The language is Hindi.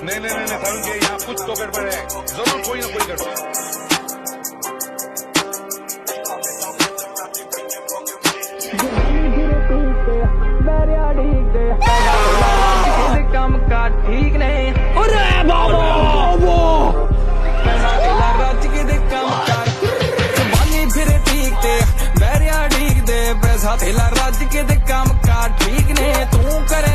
नहीं नहीं नहीं तरुण के यहाँ कुछ तो गड़बड़ है, जरूर कोई ना कोई गड़बड़। काम का ठीक नहीं, अरे बाबा रज के काम कर जबानी फिर ठीक ते बैरिया ठीक दे पैसा थेला रज के काम का ठीक नहीं तू करे